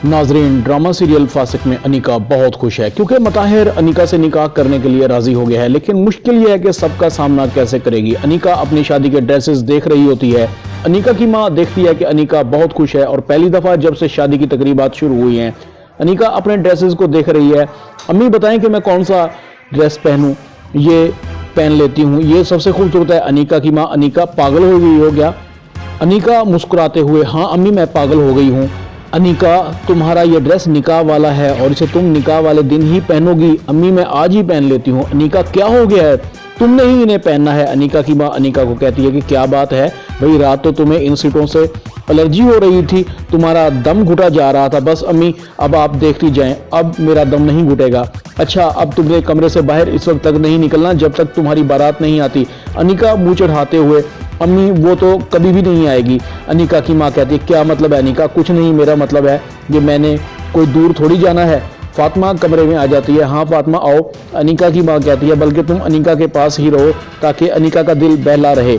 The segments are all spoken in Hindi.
नाजरीन, ड्रामा सीरियल फासिक में अनीका बहुत खुश है क्योंकि मताहिर अनीका से निकाह करने के लिए राजी हो गया है। लेकिन मुश्किल यह है कि सबका सामना कैसे करेगी। अनीका अपनी शादी के ड्रेसेस देख रही होती है। अनीका की मां देखती है कि अनीका बहुत खुश है और पहली दफा जब से शादी की तकरीबात शुरू हुई हैं, अनीका अपने ड्रेसेस को देख रही है। अम्मी बताएं कि मैं कौन सा ड्रेस पहनूं, ये पहन लेती हूँ, ये सबसे खूबसूरत है। अनीका की मां, अनीका पागल हो गई हो क्या? अनीका मुस्कुराते हुए, हाँ अम्मी मैं पागल हो गई हूँ। अनीका, तुम्हारा ये ड्रेस निकाह वाला है और इसे तुम निकाह वाले दिन ही पहनोगी। अम्मी मैं आज ही पहन लेती हूँ। अनीका, क्या हो गया है, तुमने ही इन्हें पहनना है। अनीका की मां अनीका को कहती है कि क्या बात है भाई, रात तो तुम्हें इन सीटों से एलर्जी हो रही थी, तुम्हारा दम घुटा जा रहा था। बस अम्मी अब आप देखती जाएं, अब मेरा दम नहीं घुटेगा। अच्छा, अब तुम्हें कमरे से बाहर इस वक्त तक नहीं निकलना जब तक तुम्हारी बारात नहीं आती। अनीका मुंह चढ़ाते हुए, अम्मी वो तो कभी भी नहीं आएगी। अनीका की मां कहती है, क्या मतलब है अनीका? कुछ नहीं, मेरा मतलब है कि मैंने कोई दूर थोड़ी जाना है। फातिमा कमरे में आ जाती है। हाँ फातिमा आओ, अनीका की मां कहती है, बल्कि तुम अनीका के पास ही रहो ताकि अनीका का दिल बहला रहे।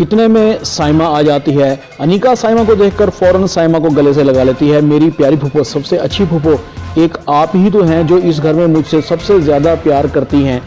इतने में साइमा आ जाती है। अनीका साइमा को देखकर फौरन साइमा को गले से लगा लेती है। मेरी प्यारी फूफो, सबसे अच्छी फूफो, एक आप ही तो हैं जो इस घर में मुझसे सबसे ज्यादा प्यार करती हैं।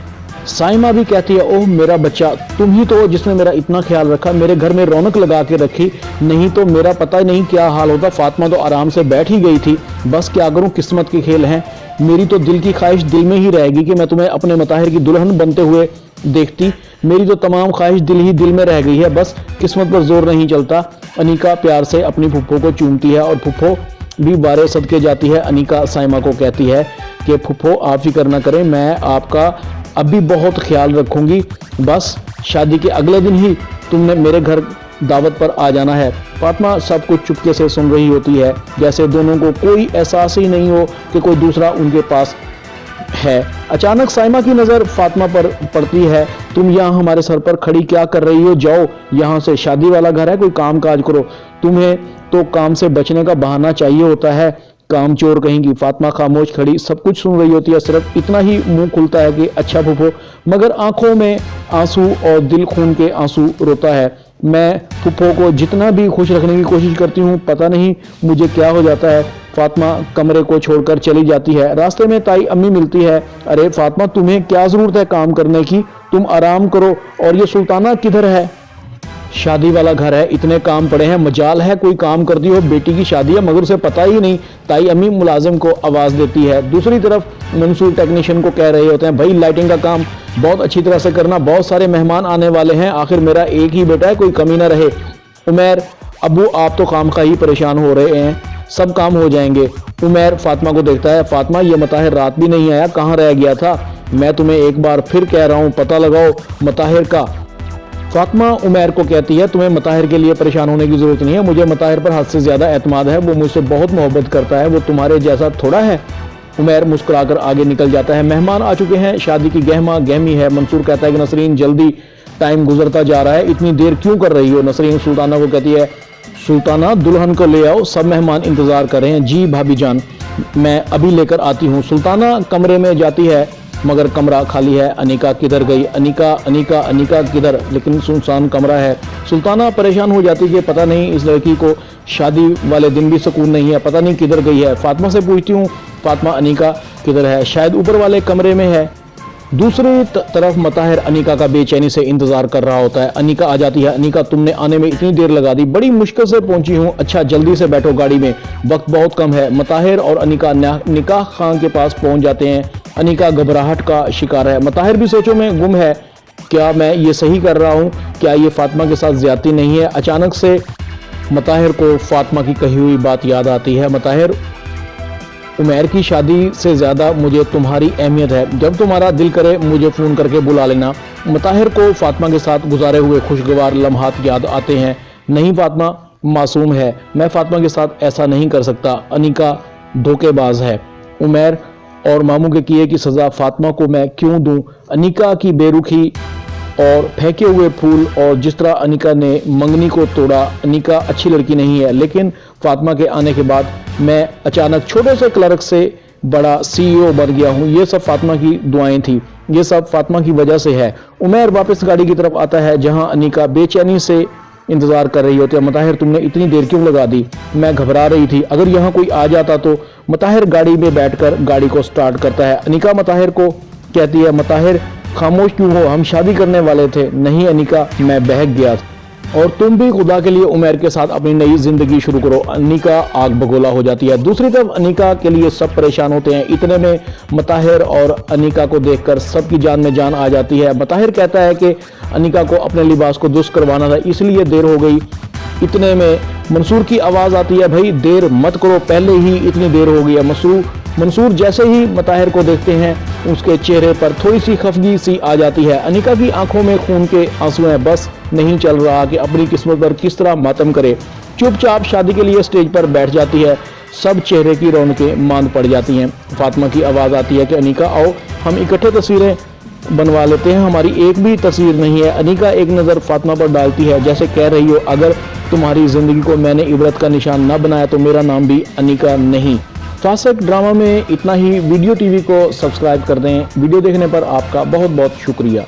साइमा भी कहती है, ओह मेरा बच्चा, तुम ही तो जिसने मेरा इतना ख्याल रखा, मेरे घर में रौनक लगा के रखी, नहीं तो मेरा पता ही नहीं क्या हाल होता। फातिमा तो आराम से बैठ ही गई थी। बस क्या करूं, किस्मत के खेल हैं। मेरी तो दिल की ख्वाहिश दिल में ही रहेगी कि मैं तुम्हें अपने मताहिर की दुल्हन बनते हुए देखती। मेरी तो तमाम ख्वाहिश दिल ही दिल में रह गई है, बस किस्मत पर जोर नहीं चलता। अनीका प्यार से अपनी फुफ्फो को चूमती है और फुफ्फो भी बारे सदके जाती है। अनीका साइमा को कहती है कि फुफ्फो आप फिक्र न करें, मैं आपका अभी बहुत ख्याल रखूंगी। बस शादी के अगले दिन ही तुमने मेरे घर दावत पर आ जाना है। फातिमा सब कुछ चुपके से सुन रही होती है, जैसे दोनों को कोई एहसास ही नहीं हो कि कोई दूसरा उनके पास है। अचानक साइमा की नज़र फातिमा पर पड़ती है। तुम यहाँ हमारे सर पर खड़ी क्या कर रही हो? जाओ यहाँ से, शादी वाला घर है, कोई काम काज करो। तुम्हें तो काम से बचने का बहाना चाहिए होता है, काम चोर कहेंगी। फातिमा खामोश खड़ी सब कुछ सुन रही होती है। सिर्फ इतना ही मुंह खुलता है कि अच्छा फूफो, मगर आंखों में आंसू और दिल खून के आंसू रोता है। मैं फूफो को जितना भी खुश रखने की कोशिश करती हूँ, पता नहीं मुझे क्या हो जाता है। फातिमा कमरे को छोड़कर चली जाती है। रास्ते में ताई अम्मी मिलती है। अरे फातिमा, तुम्हें क्या जरूरत है काम करने की, तुम आराम करो। और ये सुल्ताना किधर है? शादी वाला घर है, इतने काम पड़े हैं, मजाल है कोई काम करती हो, बेटी की शादी है मगर उसे पता ही नहीं। ताई अम्मी मुलाजिम को आवाज देती है। दूसरी तरफ मंसूर टेक्नीशियन को कह रहे होते हैं, भाई लाइटिंग का काम बहुत अच्छी तरह से करना, बहुत सारे मेहमान आने वाले हैं, आखिर मेरा एक ही बेटा है, कोई कमी ना रहे। उमैर, अबू आप तो खामखा ही परेशान हो रहे हैं, सब काम हो जाएंगे। उमैर फातिमा को देखता है। फातिमा, ये मताहिर रात भी नहीं आया, कहाँ रह गया था? मैं तुम्हें एक बार फिर कह रहा हूँ, पता लगाओ मताहिर का। फातिमा उमैर को कहती है, तुम्हें मताहिर के लिए परेशान होने की जरूरत नहीं है, मुझे मताहिर पर हद से ज्यादा एतमाद है, वो मुझसे बहुत मोहब्बत करता है, वो तुम्हारे जैसा थोड़ा है। उमैर मुस्कुराकर आगे निकल जाता है। मेहमान आ चुके हैं, शादी की गहमा गहमी है। मंसूर कहता है कि नसरीन जल्दी, टाइम गुजरता जा रहा है, इतनी देर क्यों कर रही हो? नसरीन सुल्ताना को कहती है, सुल्ताना दुल्हन को ले आओ, सब मेहमान इंतजार कर रहे हैं। जी भाभी जान, मैं अभी लेकर आती हूँ। सुल्ताना कमरे में जाती है मगर कमरा खाली है। अनीका किधर गई? अनीका अनीका अनीका किधर? लेकिन सुनसान कमरा है। सुल्ताना परेशान हो जाती है कि पता नहीं इस लड़की को शादी वाले दिन भी सुकून नहीं है, पता नहीं किधर गई है। फातिमा से पूछती हूँ, फातिमा अनीका किधर है? शायद ऊपर वाले कमरे में है। दूसरी तरफ मताहिर अनीका का बेचैनी से इंतजार कर रहा होता है। अनीका आ जाती है। अनीका, तुमने आने में इतनी देर लगा दी, बड़ी मुश्किल से पहुंची हूँ। अच्छा जल्दी से बैठो गाड़ी में, वक्त बहुत कम है। मताहिर और अनीका निकाह खां के पास पहुंच जाते हैं। अनीका घबराहट का शिकार है। मताहिर भी सोचों में गुम है, क्या मैं ये सही कर रहा हूँ? क्या ये फातिमा के साथ ज्यादती नहीं है? अचानक से मताहिर को फातिमा की कही हुई बात याद आती है। मताहिर, उमैर की शादी से ज़्यादा मुझे तुम्हारी अहमियत है, जब तुम्हारा दिल करे मुझे फ़ोन करके बुला लेना। मताहिर को फातिमा के साथ गुजारे हुए खुशगवार लम्हात याद आते हैं। नहीं फातिमा मासूम है, मैं फातिमा के साथ ऐसा नहीं कर सकता। अनीका धोखेबाज है। उमैर और मामू के किए की सज़ा फातिमा को मैं क्यों दूं? अनीका की बेरुखी और फेंके हुए फूल और जिस तरह अनीका ने मंगनी को तोड़ा। अनीका अच्छी लड़की नहीं है, लेकिन फातिमा के आने के बाद मैं अचानक छोटे से क्लर्क से बड़ा CEO बन गया हूँ। ये सब फातिमा की दुआएं थी, ये सब फातिमा की वजह से है। उमैर वापस गाड़ी की तरफ आता है जहां अनीका बेचैनी से इंतजार कर रही होती है। मताहिर तुमने इतनी देर क्यों लगा दी, मैं घबरा रही थी, अगर यहाँ कोई आ जाता तो। मताहिर गाड़ी में बैठकर गाड़ी को स्टार्ट करता है। अनिका मताहिर को कहती है, मताहिर खामोश क्यों हो, हम शादी करने वाले थे। नहीं अनिका, मैं बहक गया और तुम भी खुदा के लिए उमैर के साथ अपनी नई जिंदगी शुरू करो। अनिका आग बगोला हो जाती है। दूसरी तरफ अनिका के लिए सब परेशान होते हैं। इतने में मताहिर और अनिका को देखकर सबकी जान में जान आ जाती है। मताहिर कहता है कि अनिका को अपने लिबास को दुरुस्त करवाना था, इसलिए देर हो गई। इतने में मंसूर की आवाज आती है, भाई देर मत करो, पहले ही इतनी देर हो गई है। मंसूर जैसे ही मताहिर को देखते हैं उसके चेहरे पर थोड़ी सी खफगी सी आ जाती है। अनिका की आंखों में खून के आंसू हैं, बस नहीं चल रहा कि अपनी किस्मत पर किस तरह मातम करे। चुपचाप शादी के लिए स्टेज पर बैठ जाती है। सब चेहरे की रौनकें मांद पड़ जाती हैं। फातिमा की आवाज़ आती है कि अनिका आओ हम इकट्ठे तस्वीरें बनवा लेते हैं, हमारी एक भी तस्वीर नहीं है। अनिका एक नज़र फातिमा पर डालती है, जैसे कह रही हो अगर तुम्हारी ज़िंदगी को मैंने इबरत का निशान न बनाया तो मेरा नाम भी अनिका नहीं। फासिक ड्रामा में इतना ही। वीडियो टीवी को सब्सक्राइब कर दें। वीडियो देखने पर आपका बहुत बहुत शुक्रिया।